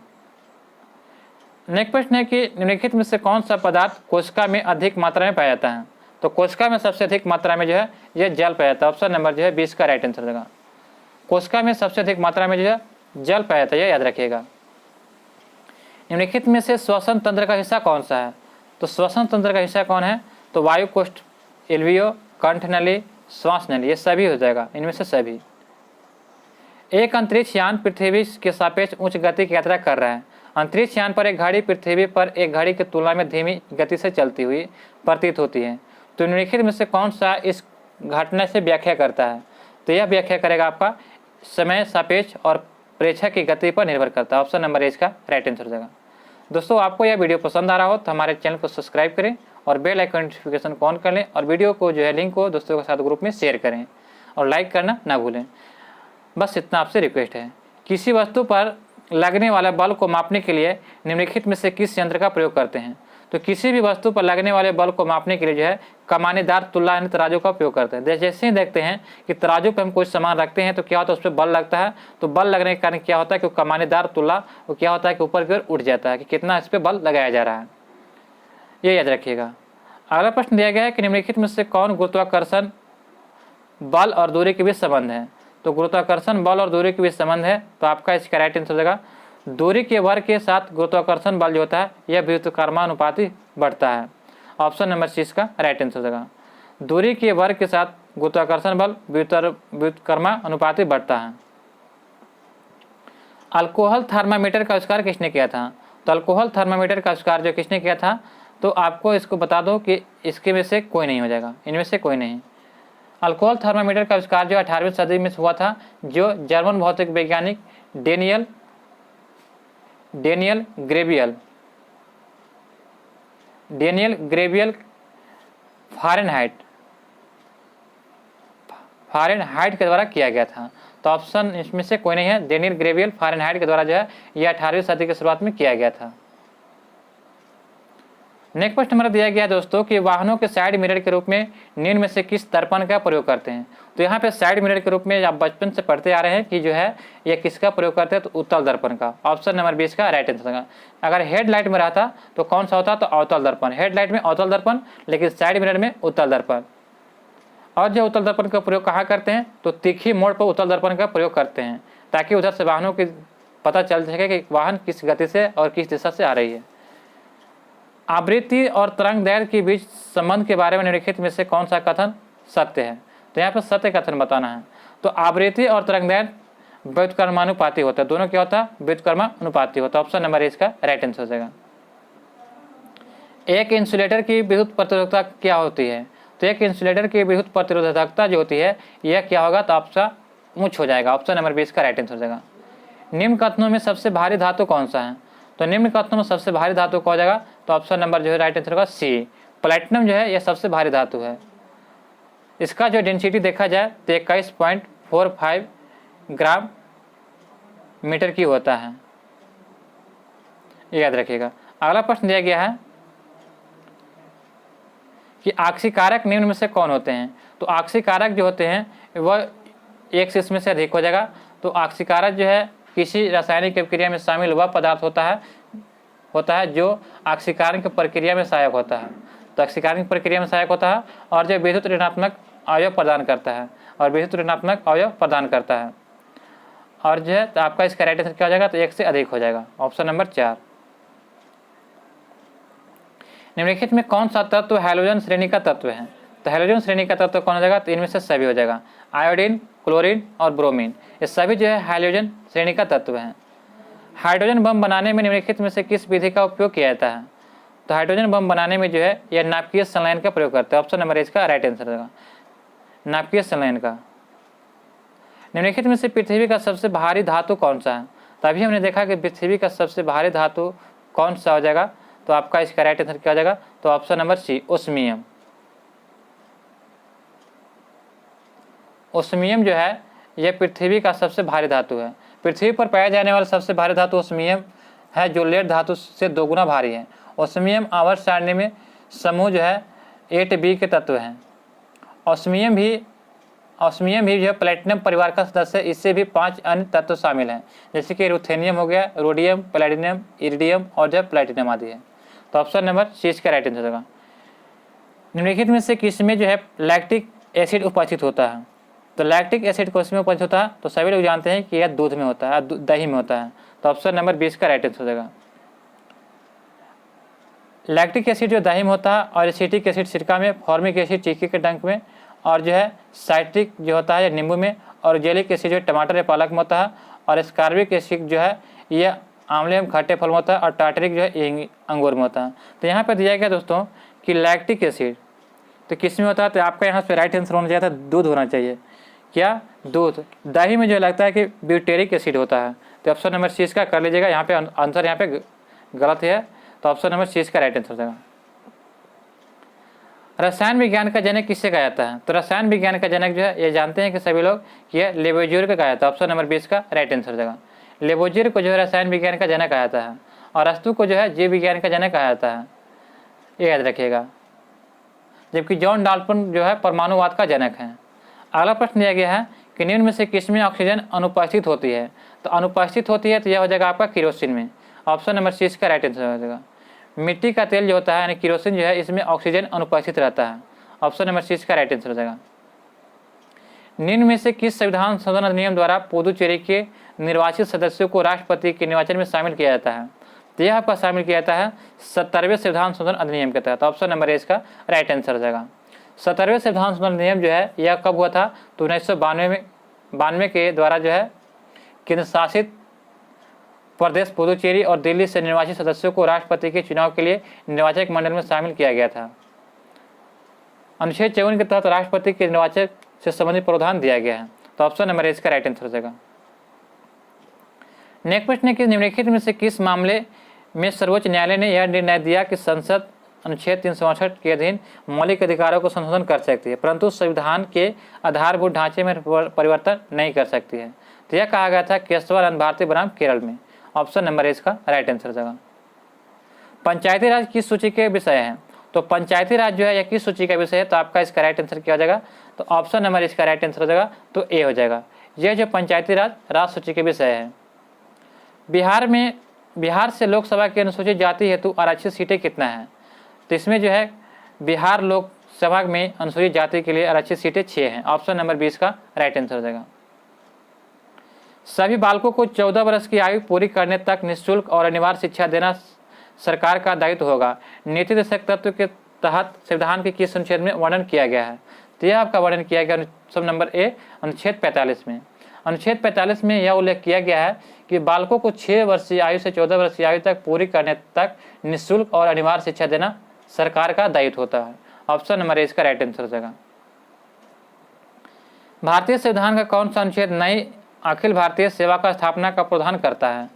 नेक्स्ट प्रश्न है कि निम्नलिखित में से कौन सा पदार्थ कोशिका में अधिक मात्रा में पाया जाता है? तो कोशिका में सबसे अधिक मात्रा में जो है यह जल पाया जाता है। ऑप्शन नंबर जो है 20 का राइट आंसर हो जाएगा। कोशिका में सबसे अधिक मात्रा में जो है जल पाया जाता है, यह याद रखिएगा। निम्नलिखित में से श्वसन तंत्र का हिस्सा कौन सा है? तो श्वसन तंत्र का हिस्सा कौन है? तो वायु कोष्ठ, एल्वियो, कंठ नली, श्वास नली, ये सभी हो जाएगा, इनमें से सभी। एक अंतरिक्ष यान पृथ्वी के सापेक्ष उच्च गति की यात्रा कर रहा है। अंतरिक्ष यान पर एक घड़ी पृथ्वी पर एक घड़ी की तुलना में धीमी गति से चलती हुई प्रतीत होती है। तो निम्नलिखित में से कौन सा इस घटना से व्याख्या करता है? तो यह व्याख्या करेगा आपका समय सापेक्ष और प्रेक्षक की गति पर निर्भर करता है। ऑप्शन नंबर इसका राइट आंसर हो जाएगा। दोस्तों, आपको यह वीडियो पसंद आ रहा हो तो हमारे चैनल को सब्सक्राइब करें और बेल आइकन नोटिफिकेशन को ऑन कर लें, और वीडियो को जो है लिंक को दोस्तों के साथ ग्रुप में शेयर करें और लाइक करना ना भूलें। बस इतना आपसे रिक्वेस्ट है। किसी वस्तु पर लगने वाले बल को मापने के लिए निम्नलिखित में से किस यंत्र का प्रयोग करते हैं? तो किसी भी वस्तु पर लगने वाले बल को मापने के लिए जो है कमानीदार तुला यानी तराजू का उपयोग करते हैं। जैसे ही देखते हैं कि तराजू पर हम कोई सामान रखते हैं तो क्या होता है, उस पर बल लगता है। तो बल लगने के कारण क्या होता है कि कमानीदार तुला वो क्या होता है कि ऊपर की ओर उठ जाता है कि कितना इस पर बल लगाया जा रहा है, ये याद रखिएगा। अगला प्रश्न दिया गया है कि निम्नलिखित में से कौन गुरुत्वाकर्षण बल और दूरी के बीच संबंध है? तो गुरुत्वाकर्षण बल और दूरी के बीच संबंध है, तो आपका इसका राइट आंसर हो जाएगा दूरी के वर्ग के साथ गुरुत्वाकर्षण बल जो होता है यह व्युत्क्रमानुपाती बढ़ता है। ऑप्शन नंबर सी इसका राइट आंसर हो जाएगा। दूरी के वर्ग के साथ गुरुत्वाकर्षण बल व्युत्क्रमानुपाती बढ़ता है। अल्कोहल थर्मामीटर का आविष्कार किसने किया था? तो अल्कोहल थर्मामीटर का आविष्कार जो किसने किया था, तो आपको इसको बता दो कि इसके में से कोई नहीं हो जाएगा, इनमें से कोई नहीं। अल्कोहल थर्मामीटर का आविष्कार जो 18वीं सदी में हुआ था, जो जर्मन भौतिक वैज्ञानिक डेनियल ग्रेवियल फारेनहाइट के द्वारा किया गया था। तो ऑप्शन इसमें से कोई नहीं है, डेनियल ग्रेवियल फारेनहाइट के द्वारा जो है यह 18वीं सदी की शुरुआत में किया गया था। नेक्स्ट प्रश्न हमारा दिया गया है दोस्तों कि वाहनों के साइड मिरर के रूप में निम्न में से किस दर्पण का प्रयोग करते हैं? तो यहाँ पे साइड मिरर के रूप में आप बचपन से पढ़ते आ रहे हैं कि जो है यह किसका प्रयोग करते हैं, तो उत्तल दर्पण का। ऑप्शन नंबर 20 का राइट आंसर होगा। अगर हेडलाइट में रहता तो कौन सा होता, तो अवतल दर्पण। हेडलाइट में अवतल दर्पण, लेकिन साइड मिरर में उत्तल दर्पण। और जो उत्तल दर्पण का प्रयोग कहाँ करते हैं, तो तीखी मोड़ पर उत्तल दर्पण का प्रयोग करते हैं, ताकि उधर से वाहनों की पता चल सके कि वाहन किस गति से और किस दिशा से आ रही है। आवृत्ति और तरंग दैर्घ्य के बीच संबंध के बारे में निम्नलिखित में से कौन सा कथन सत्य है? तो यहाँ पर सत्य कथन बताना है। तो आवृत्ति और तरंग दैर्घ्य व्युत्क्रमानुपाती होता है, दोनों क्या होता है, व्युत्क्रमानुपाती होता है। ऑप्शन नंबर इसका राइट आंसर हो जाएगा। एक इंसुलेटर की विद्युत प्रतिरोधकता क्या होती है? तो एक इंसुलेटर की विद्युत प्रतिरोधकता जो होती है यह क्या होगा, तो आपका उच्च हो जाएगा। ऑप्शन नंबर 20 का राइट आंसर हो जाएगा। निम्न कथनों में सबसे भारी धातु कौन सा है? तो निम्न कथनों में सबसे भारी धातु कौन हो जाएगा, तो ऑप्शन नंबर जो है राइट आंसर होगा सी, प्लैटिनम जो है यह सबसे भारी धातु है। इसका जो डेंसिटी देखा जाए तो 21.45 ग्राम मीटर की होता है, याद रखिएगा। अगला प्रश्न दिया गया है कि आक्सीकारक निम्न में से कौन होते हैं? तो आक्सीकारक जो होते हैं वह एक से इसमें से अधिक हो जाएगा। तो आक्सीकारक जो है किसी रासायनिक प्रक्रिया में शामिल वह पदार्थ होता है जो आक्सीकरण की प्रक्रिया में सहायक होता है। तो आक्सीकरण की प्रक्रिया में सहायक होता है और जो विद्युत ऋणात्मक अवयव प्रदान करता है, और जो है तो आपका इसका राइट आंसर क्या हो जाएगा, तो एक से अधिक हो जाएगा। Option number 4। निम्नलिखित में कौन सा तत्व हैलोजन श्रेणी का तत्व है? तो हैलोजन श्रेणी का तत्व कौन हो जाएगा, तो इनमें से सभी हो जाएगा। आयोडीन, क्लोरीन और ब्रोमीन, ये सभी जो है हैलोजन श्रेणी का तत्व है। हाइड्रोजन बम बनाने में निम्नलिखित में से किस विधि का उपयोग किया जाता है? तो हाइड्रोजन बम बनाने में जो है यह नाभिकीय संलयन का प्रयोग करते हैं। ऑप्शन नंबर इसका राइट आंसर होगा, नाभिकीय संलयन का। निम्नलिखित में से पृथ्वी का सबसे भारी धातु कौन सा है? तभी हमने देखा कि पृथ्वी का सबसे भारी धातु कौन सा हो जाएगा, तो आपका इसका राइट आंसर क्या हो जाएगा, तो option number C osmium. Osmium जो है यह पृथ्वी का सबसे भारी धातु है। पृथ्वी पर पाया जाने वाला सबसे भारी धातु ओस्मियम है, जो लेड धातु से 2 गुना भारी है। ओस्मियम आवर्त सारणी में समूह जो है 8b के तत्व हैं। ऑस्मियम भी जो है प्लेटिनम परिवार का सदस्य है। इससे भी 5 अन्य तत्व शामिल हैं, जैसे कि रुथेनियम हो गया, रोडियम, प्लेटिनम, इरिडियम और जो है प्लेटिनम आदि है। तो ऑप्शन नंबर सी इसका राइट आंसर होगा। निम्नलिखित में से किसमें जो है लैक्टिक एसिड उपस्थित होता है, तो लैक्टिक एसिड को इसमें उपस्थित होता है, तो सभी लोग जानते हैं कि यह दूध में होता है, दही में होता है। तो ऑप्शन नंबर 20 का राइट आंसर हो जाएगा। लैक्टिक एसिड जो दही में होता है, और एसिटिक एसिड सिरका में, फॉर्मिक एसिड चीकी के डंक में, और जो है साइट्रिक जो होता है नींबू में, और जेलिक एसिड जो टमाटर या पालक में होता है, और स्कारबिक एसिड जो है यह आंवले में खट्टे फल में होता है, और टार्टरिक जो है अंगूर में होता है। तो यहाँ पर दिया गया दोस्तों कि लैक्टिक एसिड तो किस में होता है, तो आपका यहाँ पे राइट आंसर होना चाहिए था दूध होना चाहिए। क्या दूध। दही में जो लगता है कि ब्यूटेरिक एसिड होता है, तो ऑप्शन नंबर सी इसका कर लीजिएगा। यहाँ पे आंसर यहाँ पे गलत है, तो ऑप्शन नंबर सी इसका राइट आंसर हो जाएगा। रसायन विज्ञान का जनक किससे कहा जाता है, तो रसायन विज्ञान का जनक जो है ये जानते हैं कि सभी लोग कि यह लेबोजियर का कहा जाता है। ऑप्शन नंबर 20 का राइट आंसर हो जाएगा। लेबोजियर को जो है रसायन विज्ञान का जनक कहा जाता है, और अस्तु को जो है जीव विज्ञान का जनक कहा जाता है, ये याद रखिएगा। जबकि जॉन डाल्टन जो है परमाणुवाद का जनक है। अगला प्रश्न दिया गया है कि निम्न में से किसमें ऑक्सीजन अनुपस्थित होती है, तो अनुपस्थित होती है तो यह हो जाएगा आपका केरोसिन में। ऑप्शन नंबर सी इसका राइट आंसर हो जाएगा। मिट्टी का तेल जो होता है यानी केरोसिन जो है इसमें ऑक्सीजन अनुपस्थित रहता है। ऑप्शन नंबर सी इसका राइट आंसर हो जाएगा। निम्न में से किस संविधान संशोधन अधिनियम द्वारा पुदुचेरी के निर्वाचित सदस्यों को राष्ट्रपति के निर्वाचन में शामिल किया जाता है, तो यह आपका शामिल किया जाता है 70वें संविधान संशोधन अधिनियम के तहत। ऑप्शन नंबर ए इसका राइट आंसर हो जाएगा। 70वें संविधान संशोधन अधिनियम जो है यह कब हुआ था, तो 1992 के द्वारा जो है केंद्र शासित प्रदेश पुदुचेरी और दिल्ली से निर्वाचित सदस्यों को राष्ट्रपति के चुनाव के लिए निर्वाचक मंडल में शामिल किया गया था। अनुच्छेद 54 के तहत राष्ट्रपति के निर्वाचक से संबंधित प्रावधान दिया गया है। तो ऑप्शन नंबर इसका राइट आंसर हो जाएगा। नेक्स्ट प्रश्न है कि निम्नलिखित में से किस मामले में सर्वोच्च न्यायालय ने यह निर्णय दिया कि संसद अनुच्छेद 368 के अधीन मौलिक अधिकारों को संशोधन कर सकती है, परंतु संविधान के आधारभूत ढांचे में परिवर्तन नहीं कर सकती है। तो यह कहा गया था केशवानंद भारती बनाम केरल में। ऑप्शन नंबर इसका राइट आंसर हो जाएगा। पंचायती राज किस सूची के विषय है, तो पंचायती राज जो है यह किस सूची का विषय है, तो आपका इसका राइट आंसर क्या हो जाएगा, तो ऑप्शन नंबर इसका राइट आंसर हो जाएगा, तो ए हो जाएगा। यह जो पंचायती राज सूची के विषय है। बिहार से लोकसभा की अनुसूचित जाति हेतु आरक्षित सीटें कितना है, तो इसमें जो है बिहार लोकसभा में अनुसूचित जाति के लिए आरक्षित सीटें 6 हैं। ऑप्शन नंबर 20 का राइट आंसर हो जाएगा। सभी बालकों को 14 वर्ष की आयु पूरी करने तक निःशुल्क और अनिवार्य शिक्षा देना सरकार का दायित्व होगा, नीति निर्देशक तत्व के तहत संविधान के किस अनुच्छेद में वर्णन किया गया है, तो यह आपका वर्णन किया गया ऑप्शन नंबर ए अनुच्छेद 45 में। अनुच्छेद 45 में यह उल्लेख किया गया है कि बालकों को 6 वर्षीय आयु से 14 वर्षीय आयु तक पूरी करने तक निःशुल्क और अनिवार्य शिक्षा देना सरकार का दायित्व होता है। ऑप्शन नंबर ए इसका राइट आंसर हो जाएगा। भारतीय संविधान का कौन सा अनुच्छेद नई अखिल भारतीय सेवा का स्थापना का प्रावधान करता है,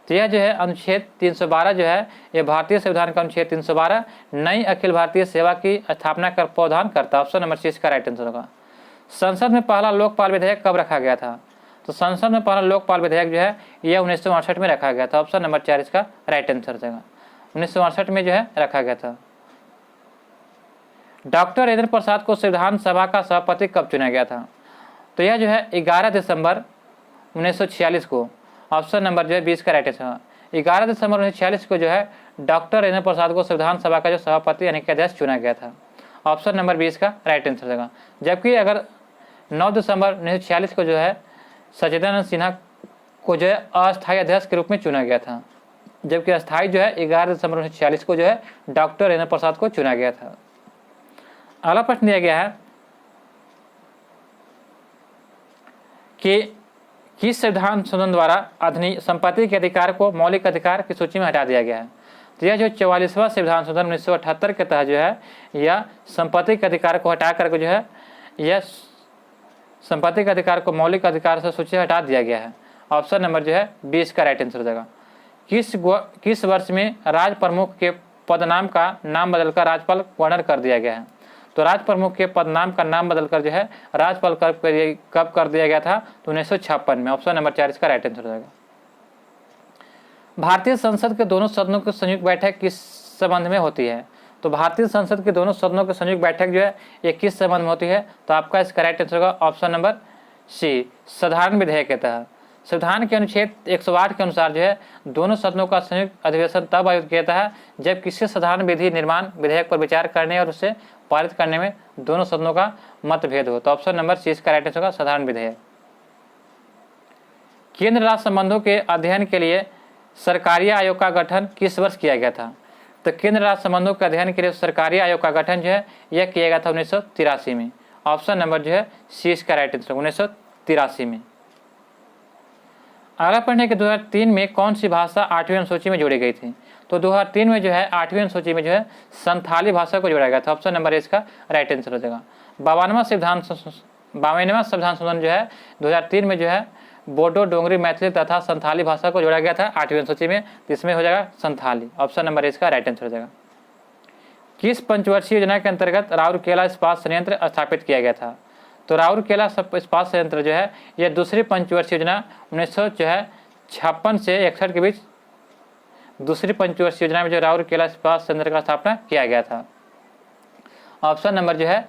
तो यह जो है अनुच्छेद 312 जो है यह भारतीय संविधान का अनुच्छेद 312 नई अखिल भारतीय सेवा की स्थापना का प्रावधान करता है। ऑप्शन नंबर सी इसका राइट आंसर होगा। संसद में पहला लोकपाल विधेयक कब रखा गया था, तो संसद में पहला लोकपाल विधेयक जो है यह 1968 में रखा गया था। ऑप्शन नंबर 4 इसका राइट आंसर हो जाएगा। 1968 में जो है रखा गया था। डॉक्टर राजेंद्र प्रसाद को संविधान सभा का सभापति कब चुना गया था, तो यह जो है 11 दिसंबर 1946 को। ऑप्शन नंबर जो है 20 का राइट आंसर। 11 दिसंबर 1946 को जो है डॉक्टर राजेंद्र प्रसाद को संविधान सभा का जो सभापति यानी कि अध्यक्ष चुना गया था। ऑप्शन नंबर 20 का राइट आंसर होगा। जबकि अगर 9 दिसंबर 1946 को जो है सच्चिदानंद सिन्हा को जो है अस्थायी अध्यक्ष के रूप में चुना गया था, जबकि अस्थायी जो है 11 दिसंबर 1946 को जो है डॉक्टर राजेंद्र प्रसाद को चुना गया था। अगला प्रश्न दिया गया है कि किस संविधान संशोधन द्वारा संपत्ति के अधिकार को मौलिक अधिकार की सूची में हटा दिया गया है, तो यह जो 44वां संविधान संशोधन 1978 के तहत जो है यह संपत्ति के अधिकार को हटा करके जो है यह संपत्ति के अधिकार को मौलिक अधिकार से सूची हटा दिया गया है। ऑप्शन नंबर जो है 20 का राइट आंसर हो जाएगा। किस वर्ष में राज्य प्रमुख के पदनाम का नाम बदलकर राज्यपाल गवर्नर कर दिया गया है। तो राज्य प्रमुख के पदनाम का नाम बदलकर जो है राज्यपाल कब कर दिया गया था? तो 1956 में। ऑप्शन नंबर 4 इसका राइट आंसर हो जाएगा। भारतीय संसद के दोनों सदनों की संयुक्त बैठक किस संबंध में होती है? तो भारतीय संसद के दोनों सदनों की संयुक्त बैठक जो है ये किस संबंध में होती है? तो आपका इसका राइट आंसर होगा ऑप्शन नंबर सी, साधारण विधेयक के तहत। संविधान के अनुच्छेद 108 के अनुसार जो है दोनों सदनों का संयुक्त अधिवेशन तब आयोजित किया जाता है जब किसी साधारण विधि निर्माण विधेयक पर विचार करने और उसे पारित करने में दोनों सदनों का मतभेद हो। तो ऑप्शन नंबर सी इसका राइट आंसर होगा साधारण विधेयक। केंद्र राज्य संबंधों के अध्ययन के लिए सरकारी आयोग का गठन किस वर्ष किया गया था? तो केंद्र राज्य संबंधों के अध्ययन के लिए सरकारी आयोग का गठन जो है यह किया गया था 1983 में। ऑप्शन नंबर जो है सी इसका राइट आंसर 1983 में। अगला पढ़ने के 2003 में कौन सी भाषा 8वीं अनुसूची में जोड़ी गई थी? तो 2003 में जो है 8वीं अनुसूची में जो है संथाली भाषा को जोड़ा गया था। ऑप्शन नंबर इसका राइट आंसर हो जाएगा। 52वां संविधान संशोधन जो है 2003 में जो है बोडो, डोंगरी, मैथिली तथा संथाली भाषा को जोड़ा गया था 8वीं अनुसूची में, इसमें हो जाएगा संथाली। ऑप्शन नंबर इसका राइट आंसर हो जाएगा। किस पंचवर्षीय योजना के अंतर्गत राउरकेला इस्पात संयंत्र स्थापित किया गया था? तो राउरकेला इस्पात संयंत्र जो है यह दूसरी पंचवर्षीय योजना 1956 से 61 के बीच दूसरी पंचवर्षीय योजना में जो राउरकेला इस्पात संयंत्र का स्थापना किया गया था। ऑप्शन नंबर जो है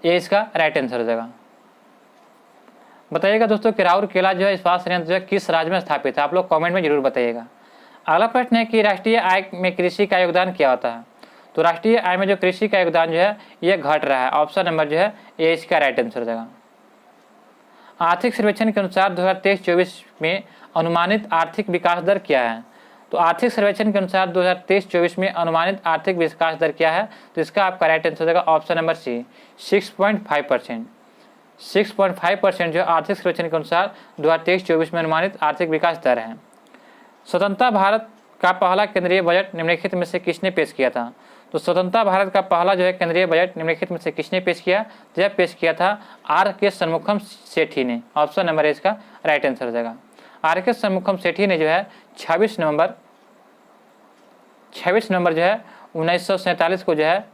ये इसका राइट आंसर हो जाएगा। बताइएगा दोस्तों कि राउरकेला जो है इस्पात संयंत्र जो है किस राज्य में स्थापित है? आप लोग कमेंट में जरूर बताइएगा। अगला प्रश्न है कि राष्ट्रीय आय में कृषि का योगदान क्या होता है? तो राष्ट्रीय आय में जो कृषि का योगदान जो है यह घट रहा है। ऑप्शन नंबर जो है ये इसका राइट आंसर हो जाएगा। आर्थिक सर्वेक्षण के अनुसार 2023-24 में अनुमानित आर्थिक विकास दर क्या है? तो आर्थिक सर्वेक्षण के अनुसार 2023-24 में अनुमानित आर्थिक विकास दर क्या है? तो इसका आपका राइट आंसर हो जाएगा ऑप्शन नंबर सी 6.5%। 6.5% जो आर्थिक सर्वेक्षण के अनुसार 2023-24 में अनुमानित आर्थिक विकास दर है। स्वतंत्रता भारत का पहला केंद्रीय बजट निम्नलिखित में से किसने पेश किया था? तो स्वतंत्रता भारत का पहला जो है केंद्रीय बजट निम्नलिखित में से किसने पेश किया? तो यह पेश किया था R.K. शनमुखम सेठी ने। ऑप्शन नंबर इसका राइट आंसर हो जाएगा। R.K. शनमुखम सेठी ने जो है 26 नवंबर जो है 1947 को जो है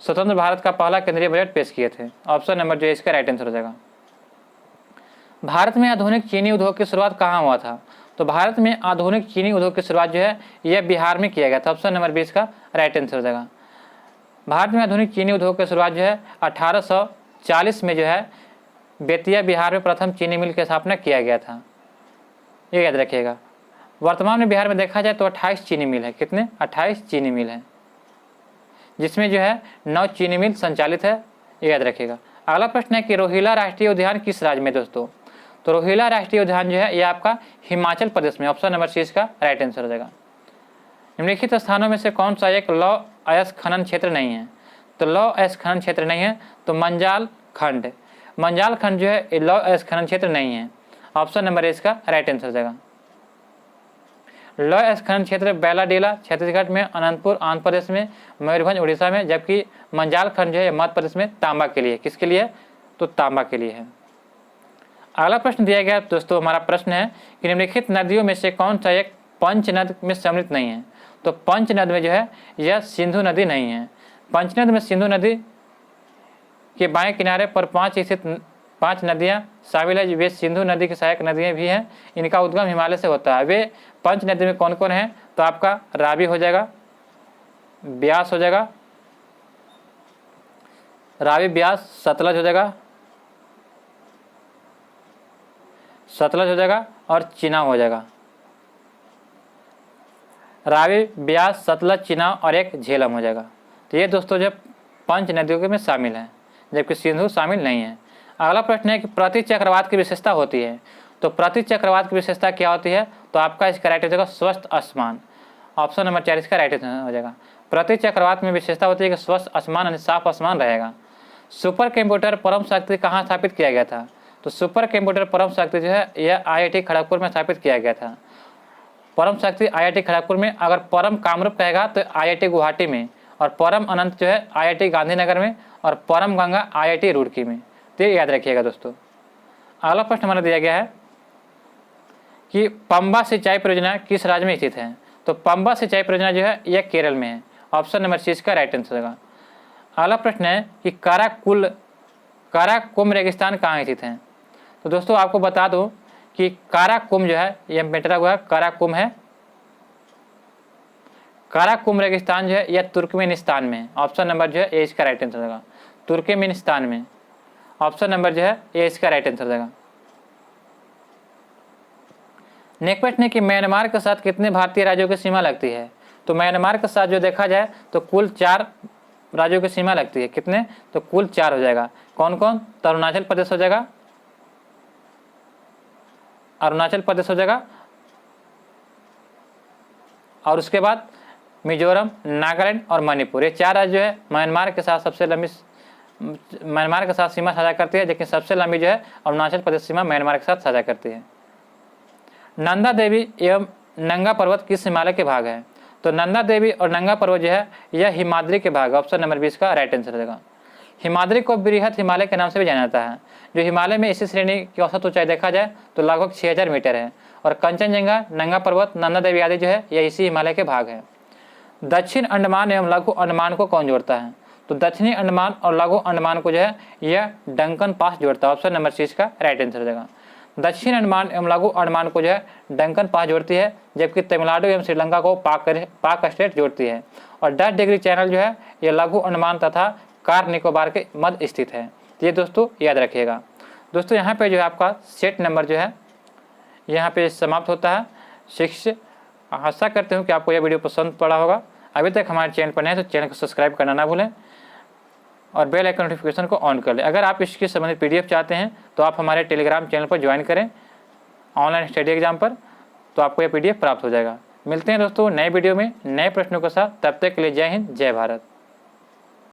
स्वतंत्र भारत का पहला केंद्रीय बजट पेश किए थे। ऑप्शन नंबर जो है इसका राइट आंसर हो जाएगा। भारत में आधुनिक चीनी उद्योग की शुरुआत कहाँ हुआ था? तो भारत में आधुनिक चीनी उद्योग की शुरुआत जो है यह बिहार में किया गया था। ऑप्शन नंबर 20 का राइट आंसर हो जाएगा। भारत में आधुनिक चीनी उद्योग की शुरुआत जो है 1840 में जो है बेतिया बिहार में प्रथम चीनी मिल की स्थापना किया गया था, ये याद रखिएगा। वर्तमान में बिहार में देखा जाए तो 28 चीनी मिल है। कितने? 28 चीनी मिल है, जिसमें जो है 9 चीनी मिल संचालित है, ये याद रखिएगा। अगला प्रश्न है कि रोहिला राष्ट्रीय उद्यान किस राज्य में दोस्तों? तो रोहिला राष्ट्रीय उद्यान जो है ये आपका हिमाचल प्रदेश में। ऑप्शन नंबर सी इसका राइट आंसर हो जाएगा। निम्नलिखित स्थानों में से कौन सा एक लौह अयस्क खनन क्षेत्र नहीं है? तो लौह अयस्क खनन क्षेत्र नहीं है तो मंजाल खंड जो है लौह अयस्क खनन क्षेत्र नहीं है। ऑप्शन नंबर इसका राइट आंसर हो जाएगा। लौह अयस्क खनन क्षेत्र बैलाडीला छत्तीसगढ़ में, अनंतपुर आंध्र प्रदेश में, मयूरभंज उड़ीसा में, जबकि मंजाल खंड जो है मध्य प्रदेश में तांबा के लिए। किसके लिए? तो तांबा के लिए है। अगला प्रश्न दिया गया दोस्तों, हमारा प्रश्न है कि निम्नलिखित नदियों में से कौन सा एक पंचनद में सम्मिलित नहीं है? तो पंचनद में जो है यह सिंधु नदी नहीं है। पंचनद में सिंधु नदी के बाएं किनारे पर 5 नदियां शामिल है। वे सिंधु नदी की सहायक नदियां भी हैं। इनका उद्गम हिमालय से होता है। वे पंच नदी में कौन कौन है? तो आपका रावी हो जाएगा, ब्यास हो जाएगा, रावी, ब्यास, सतलज हो जाएगा, और चिनाब हो जाएगा। रावी, ब्यास, सतलज, चिनाब और एक झेलम हो जाएगा। तो ये दोस्तों जो पंच नदियों में शामिल है, जबकि सिंधु शामिल नहीं है। अगला प्रश्न है कि प्रति चक्रवात की विशेषता होती है। तो प्रति चक्रवात की विशेषता क्या होती है? तो आपका इसका राइट हो जाएगा स्वस्थ आसमान। ऑप्शन नंबर 4 इसका राइट हो जाएगा। प्रति चक्रवात में विशेषता होती है कि स्वस्थ आसमान यानी साफ आसमान रहेगा। सुपर कंप्यूटर परम शक्ति कहाँ स्थापित किया गया था? तो सुपर कंप्यूटर परम शक्ति जो है यह IIT खड़गपुर में स्थापित किया गया था। परम शक्ति IIT खड़गपुर में, अगर परम कामरूप कहेगा तो IIT गुवाहाटी में, और परम अनंत जो है IIT गांधीनगर में, और परम गंगा IIT रुड़की में। तो ये याद रखिएगा दोस्तों। अगला प्रश्न हमारा दिया गया है कि पंबा सिंचाई परियोजना किस राज्य में स्थित है? तो पंबा सिंचाई परियोजना जो है यह केरल में है। ऑप्शन नंबर सी इसका राइट आंसर होगा। अगला प्रश्न है कि काराकोरम रेगिस्तान कहाँ स्थित है। तो दोस्तों आपको बता दूं कि काराकोरम जो है यह मेटा हुआ काराकोरम है। काराकोरम रेगिस्तान जो है यह तुर्कमेनिस्तान में है। ऑप्शन नंबर जो है ए इसका राइट आंसर होगा, तुर्कमेनिस्तान में। ऑप्शन नंबर जो है ए इसका राइट आंसर होगा। नेक्स्ट प्रश्न है कि म्यांमार के साथ कितने भारतीय राज्यों की सीमा लगती है। तो म्यांमार के साथ जो देखा जाए तो कुल 4 राज्यों की सीमा लगती है। कितने? तो कुल 4 हो जाएगा। कौन कौन? तो अरुणाचल प्रदेश हो जाएगा, अरुणाचल प्रदेश हो जाएगा, और उसके बाद मिजोरम, नागालैंड और मणिपुर। ये 4 राज्य जो है म्यांमार के साथ सबसे लंबी म्यांमार के साथ सीमा साझा करती है, लेकिन सबसे लंबी जो है अरुणाचल प्रदेश सीमा म्यांमार के साथ साझा करती है। नंदा देवी एवं नंगा पर्वत किस हिमालय के भाग है। तो नंदा देवी और नंगा पर्वत जो है यह हिमाद्री के भाग है। ऑप्शन नंबर 20 का राइट आंसर देगा। हिमाद्री को बृहत हिमालय के नाम से भी जाना जाता है। जो हिमालय में इसी श्रेणी की औसत ऊंचाई देखा जाए तो लगभग 6000 मीटर है। और कंचनजंगा, नंगा पर्वत, नंदा देवी आदि जो है यह इसी हिमालय के भाग है। दक्षिण अंडमान एवं लघु अंडमान को कौन जोड़ता है। तो दक्षिणी अंडमान और लघु अंडमान को जो है यह डंकन पास जोड़ता है। ऑप्शन नंबर 6 का राइट आंसर देगा। दक्षिण अंडमान एवं लघु अंडमान को जो है डंकन पास जोड़ती है, जबकि तमिलनाडु एवं श्रीलंका को पाक स्टेट जोड़ती है। और 10 डिग्री चैनल जो है यह लघु अंडमान तथा कार निकोबार के मध्य स्थित है। ये दोस्तों याद रखिएगा। दोस्तों यहाँ पे जो है आपका सेट नंबर जो है यहाँ पे समाप्त होता है। आशा करते हूँ कि आपको यह वीडियो पसंद पड़ा होगा। अभी तक हमारे चैनल पर नए हैं तो चैनल को सब्सक्राइब करना ना भूलें और बेल आइकन नोटिफिकेशन को ऑन कर लें। अगर आप इसके संबंधित PDF चाहते हैं तो आप हमारे टेलीग्राम चैनल पर ज्वाइन करें ऑनलाइन स्टडी एग्जाम पर, तो आपको यह PDF प्राप्त हो जाएगा। मिलते हैं दोस्तों नए वीडियो में नए प्रश्नों के साथ। तब तक के लिए जय हिंद, जय भारत।